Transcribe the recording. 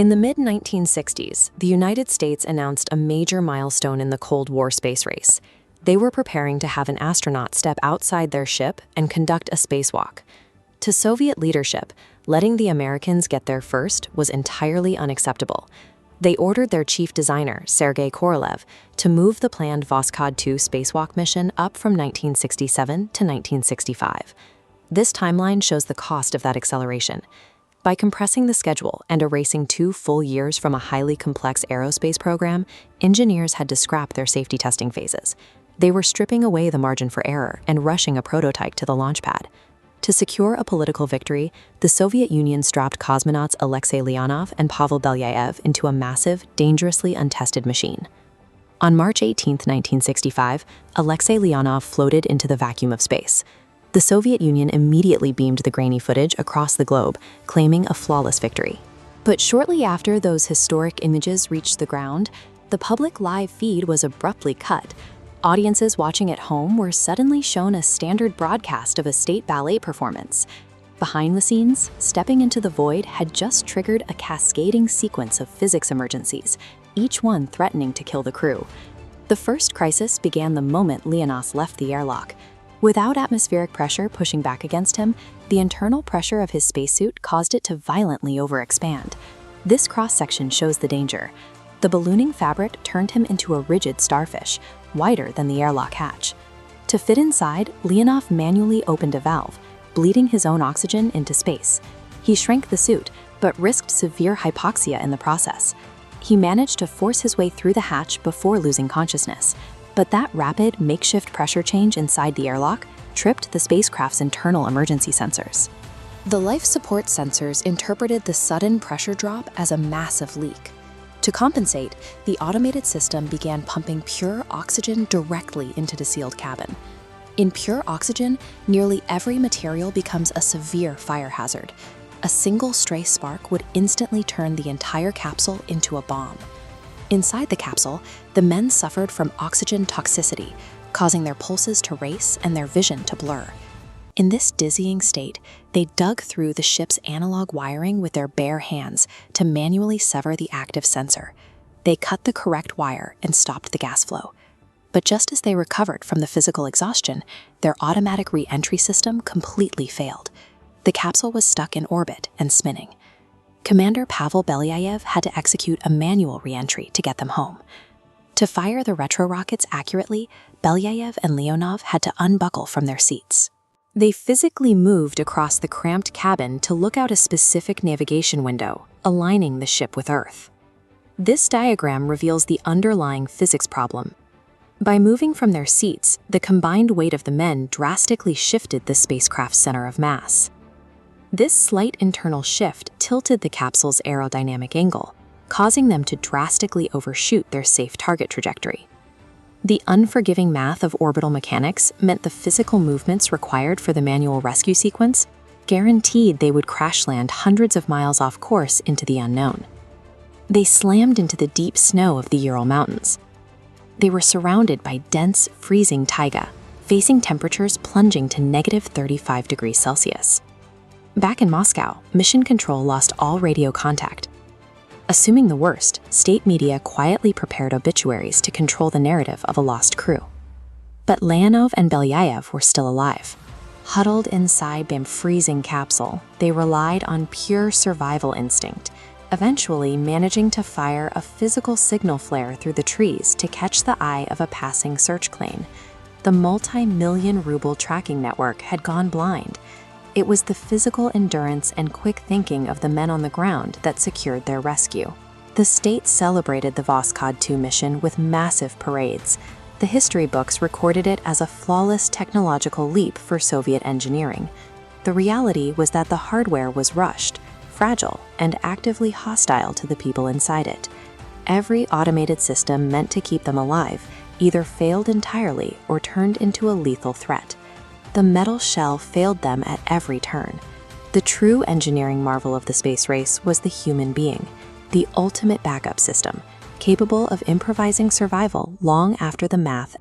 In the mid-1960s, the United States announced a major milestone in the Cold War space race. They were preparing to have an astronaut step outside their ship and conduct a spacewalk. To Soviet leadership, letting the Americans get there first was entirely unacceptable. They ordered their chief designer, Sergei Korolev, to move the planned Voskhod 2 spacewalk mission up from 1967 to 1965. This timeline shows the cost of that acceleration. By compressing the schedule and erasing 2 full years from a highly complex aerospace program, engineers had to scrap their safety testing phases. They were stripping away the margin for error and rushing a prototype to the launch pad. To secure a political victory, the Soviet Union strapped cosmonauts Alexei Leonov and Pavel Belyaev into a massive, dangerously untested machine. On March 18, 1965, Alexei Leonov floated into the vacuum of space. The Soviet Union immediately beamed the grainy footage across the globe, claiming a flawless victory. But shortly after those historic images reached the ground, the public live feed was abruptly cut. Audiences watching at home were suddenly shown a standard broadcast of a state ballet performance. Behind the scenes, stepping into the void had just triggered a cascading sequence of physics emergencies, each one threatening to kill the crew. The first crisis began the moment Leonov left the airlock. Without atmospheric pressure pushing back against him, the internal pressure of his spacesuit caused it to violently overexpand. This cross-section shows the danger. The ballooning fabric turned him into a rigid starfish, wider than the airlock hatch. To fit inside, Leonov manually opened a valve, bleeding his own oxygen into space. He shrank the suit, but risked severe hypoxia in the process. He managed to force his way through the hatch before losing consciousness. But that rapid, makeshift pressure change inside the airlock tripped the spacecraft's internal emergency sensors. The life support sensors interpreted the sudden pressure drop as a massive leak. To compensate, the automated system began pumping pure oxygen directly into the sealed cabin. In pure oxygen, nearly every material becomes a severe fire hazard. A single stray spark would instantly turn the entire capsule into a bomb. Inside the capsule, the men suffered from oxygen toxicity, causing their pulses to race and their vision to blur. In this dizzying state, they dug through the ship's analog wiring with their bare hands to manually sever the active sensor. They cut the correct wire and stopped the gas flow. But just as they recovered from the physical exhaustion, their automatic re-entry system completely failed. The capsule was stuck in orbit and spinning. Commander Pavel Belyaev had to execute a manual re-entry to get them home. To fire the retro rockets accurately, Belyaev and Leonov had to unbuckle from their seats. They physically moved across the cramped cabin to look out a specific navigation window, aligning the ship with Earth. This diagram reveals the underlying physics problem. By moving from their seats, the combined weight of the men drastically shifted the spacecraft's center of mass. This slight internal shift tilted the capsule's aerodynamic angle, causing them to drastically overshoot their safe target trajectory. The unforgiving math of orbital mechanics meant the physical movements required for the manual rescue sequence guaranteed they would crash land hundreds of miles off course into the unknown. They slammed into the deep snow of the Ural Mountains. They were surrounded by dense, freezing taiga, facing temperatures plunging to -35 degrees Celsius. Back in Moscow, Mission Control lost all radio contact. Assuming the worst, state media quietly prepared obituaries to control the narrative of a lost crew. But Leonov and Belyaev were still alive. Huddled inside the freezing capsule, they relied on pure survival instinct, eventually managing to fire a physical signal flare through the trees to catch the eye of a passing search plane. The multi-million ruble tracking network had gone blind. It was the physical endurance and quick thinking of the men on the ground that secured their rescue. The state celebrated the Voskhod 2 mission with massive parades. The history books recorded it as a flawless technological leap for Soviet engineering. The reality was that the hardware was rushed, fragile, and actively hostile to the people inside it. Every automated system meant to keep them alive either failed entirely or turned into a lethal threat. The metal shell failed them at every turn. The true engineering marvel of the space race was the human being, the ultimate backup system, capable of improvising survival long after the math